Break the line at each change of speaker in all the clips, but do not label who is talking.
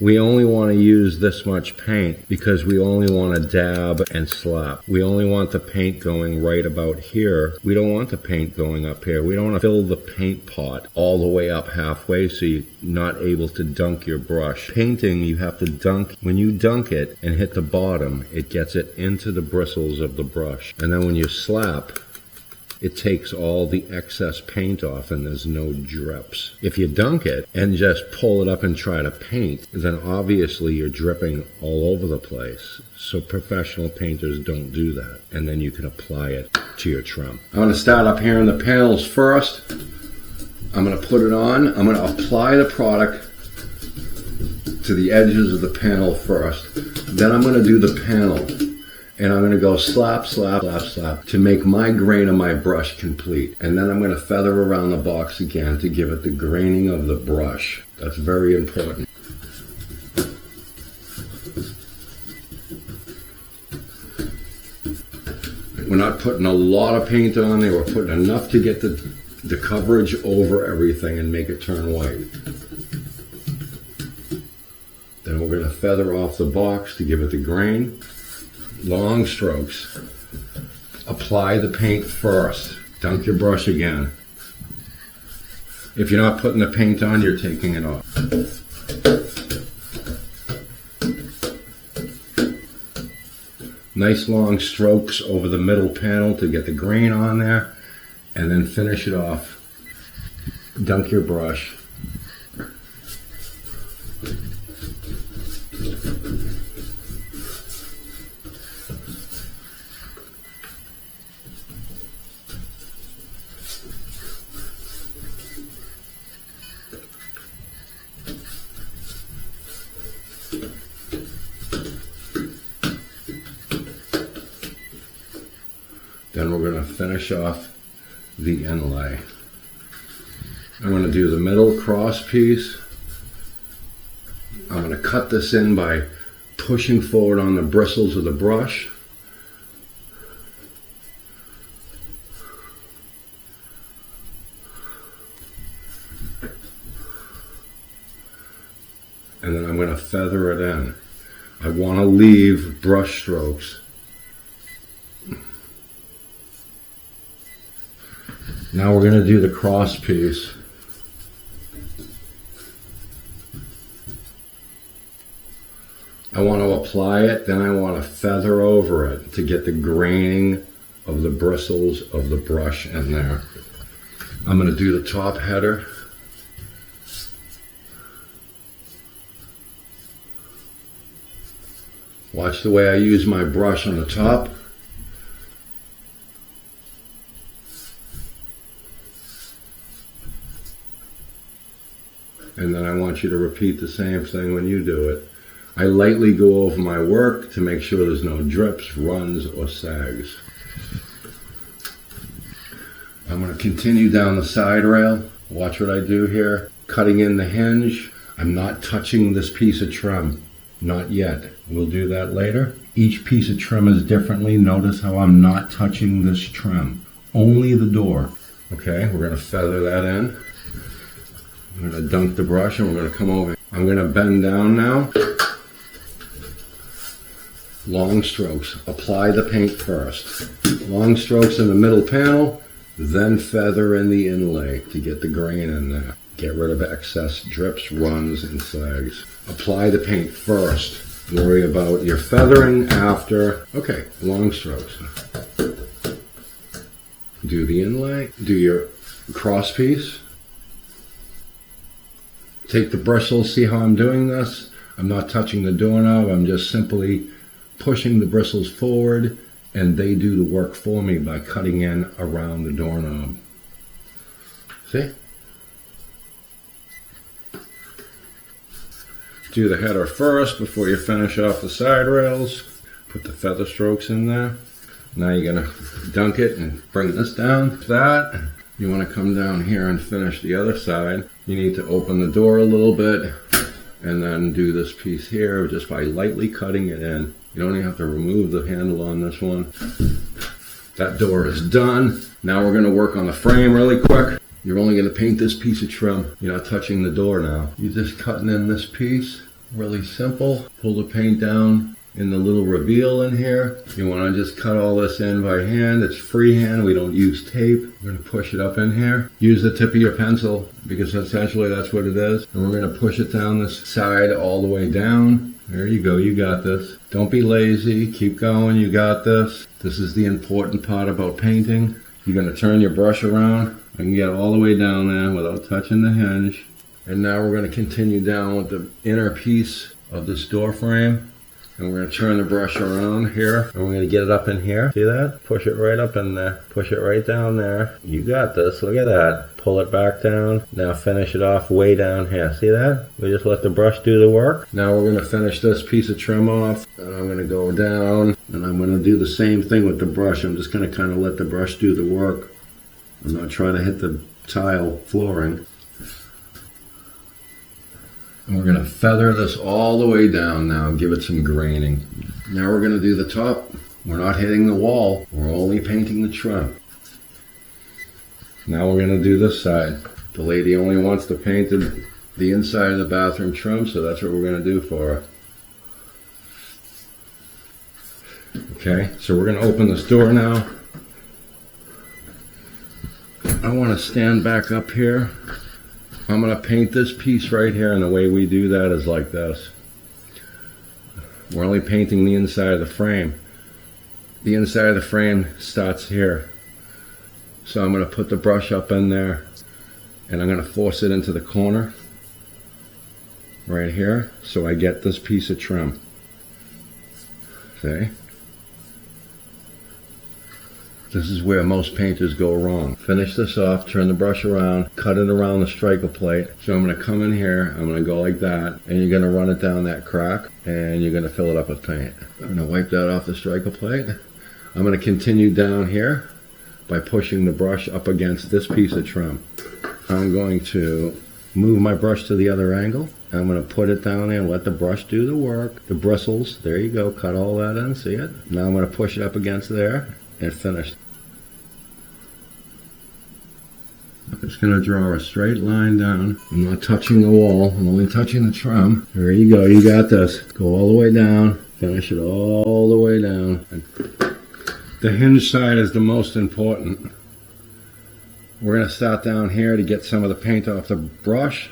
We only want to use this much paint because we only want to dab and slap. We only want the paint going right about here. We don't want the paint going up here. We don't want to fill the paint pot all the way up halfway so you're not able to dunk your brush. Painting, you have to dunk. When you dunk it and hit the bottom, it gets it into the bristles of the brush. And then when you slap, it takes all the excess paint off and there's no drips. If you dunk it and just pull it up and try to paint, then obviously you're dripping all over the place. So professional painters don't do that. And then you can apply it to your trim. I'm going to start up here in the panels first. I'm going to put it on. I'm going to apply the product to the edges of the panel first. Then I'm going to do the panel. And I'm going to go slap, slap, slap, slap to make my grain of my brush complete. And then I'm going to feather around the box again to give it the graining of the brush. That's very important. We're not putting a lot of paint on there. We're putting enough to get the coverage over everything and make it turn white. Then we're going to feather off the box to give it the grain. Long strokes. Apply the paint first. Dunk your brush again. If you're not putting the paint on, you're taking it off. Nice long strokes over the middle panel to get the grain on there, and then finish it off. Dunk your brush. Then we're going to finish off the inlay. I'm going to do the middle cross piece. I'm going to cut this in by pushing forward on the bristles of the brush. And then I'm going to feather it in. I want to leave brush strokes. Now we're going to do the cross piece. I want to apply it, then I want to feather over it to get the graining of the bristles of the brush in there. I'm going to do the top header. Watch the way I use my brush on the top. And then I want you to repeat the same thing when you do it. I lightly go over my work to make sure there's no drips, runs, or sags. I'm going to continue down the side rail. Watch what I do here. Cutting in the hinge. I'm not touching this piece of trim. Not yet. We'll do that later. Each piece of trim is differently. Notice how I'm not touching this trim. Only the door. Okay, we're going to feather that in. I'm going to dunk the brush and we're going to come over. I'm going to bend down now. Long strokes. Apply the paint first. Long strokes in the middle panel, then feather in the inlay to get the grain in there. Get rid of excess drips, runs, and sags. Apply the paint first. Worry about your feathering after. Okay, long strokes. Do the inlay. Do your cross piece. Take the bristles, see how I'm doing this? I'm not touching the doorknob, I'm just simply pushing the bristles forward and they do the work for me by cutting in around the doorknob. See? Do the header first before you finish off the side rails. Put the feather strokes in there. Now you're going to dunk it and bring this down. That. You want to come down here and finish the other side. You need to open the door a little bit and then do this piece here just by lightly cutting it in. You don't even have to remove the handle on this one. That door is done. Now we're going to work on the frame really quick. You're only going to paint this piece of trim. You're not touching the door now. You're just cutting in this piece Really simple. Pull the paint down in the little reveal in here. You want to just cut all this in by hand. It's freehand. We don't use tape. We're going to push it up in here. Use the tip of your pencil because essentially that's what it is. And we're going to push it down this side all the way down. There you go. You got this. Don't be lazy. Keep going. You got this. This is the important part about painting. You're going to turn your brush around and get all the way down there without touching the hinge. And now we're going to continue down with the inner piece of this door frame. And we're going to turn the brush around here. And we're going to get it up in here. See that? Push it right up in there. Push it right down there. You got this. Look at that. Pull it back down. Now finish it off way down here. See that? We just let the brush do the work. Now we're going to finish this piece of trim off. And I'm going to go down. And I'm going to do the same thing with the brush. I'm just going to kind of let the brush do the work. I'm not trying to hit the tile flooring. And we're going to feather this all the way down now, give it some graining. Now we're going to do the top. We're not hitting the wall, we're only painting the trim. Now we're going to do this side. The lady only wants to paint the inside of the bathroom trim, so that's what we're going to do for her. Okay, so we're going to open this door now. I want to stand back up here. I'm going to paint this piece right here, and the way we do that is like this. We're only painting the inside of the frame. The inside of the frame starts here. So I'm going to put the brush up in there, and I'm going to force it into the corner right here, so I get this piece of trim. See? This is where most painters go wrong. Finish this off, turn the brush around, cut it around the striker plate. So I'm going to come in here, I'm going to go like that, and you're going to run it down that crack, and you're going to fill it up with paint. I'm going to wipe that off the striker plate. I'm going to continue down here by pushing the brush up against this piece of trim. I'm going to move my brush to the other angle. I'm going to put it down there and let the brush do the work. The bristles, there you go, cut all that in, see it? Now I'm going to push it up against there. And finished. I'm just going to draw a straight line down. I'm not touching the wall. I'm only touching the trim. There you go. You got this. Go all the way down. Finish it all the way down. The hinge side is the most important. We're going to start down here to get some of the paint off the brush.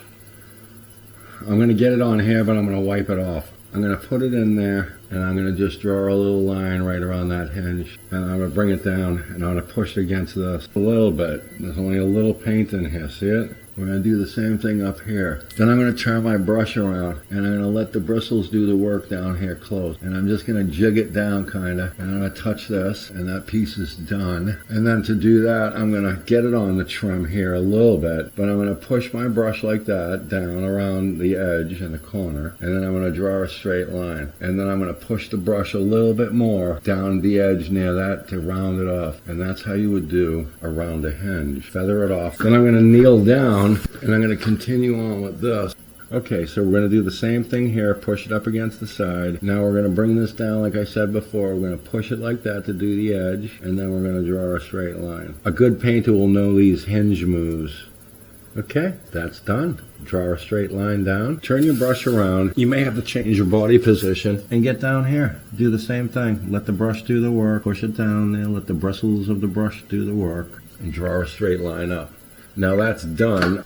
I'm going to get it on here, but I'm going to wipe it off. I'm going to put it in there, and I'm going to just draw a little line right around that hinge. And I'm going to bring it down, and I'm going to push it against this a little bit. There's only a little paint in here, see it? We're going to do the same thing up here. Then I'm going to turn my brush around, and I'm going to let the bristles do the work down here close. And I'm just going to jig it down, kind of. And I'm going to touch this, and that piece is done. And then to do that, I'm going to get it on the trim here a little bit. But I'm going to push my brush like that down around the edge in the corner. And then I'm going to draw a straight line. And then I'm going to push the brush a little bit more down the edge near that to round it off. And that's how you would do around a hinge. Feather it off. Then I'm going to kneel down. And I'm going to continue on with this. Okay, so we're going to do the same thing here, push it up against the side. Now we're going to bring this down like I said before. We're going to push it like that to do the edge, and then we're going to draw a straight line. A good painter will know these hinge moves. Okay, that's done. Draw a straight line down. Turn your brush around. You may have to change your body position and get down here. Do the same thing. Let the brush do the work. Push it down there. Let the bristles of the brush do the work. And draw a straight line up. Now that's done.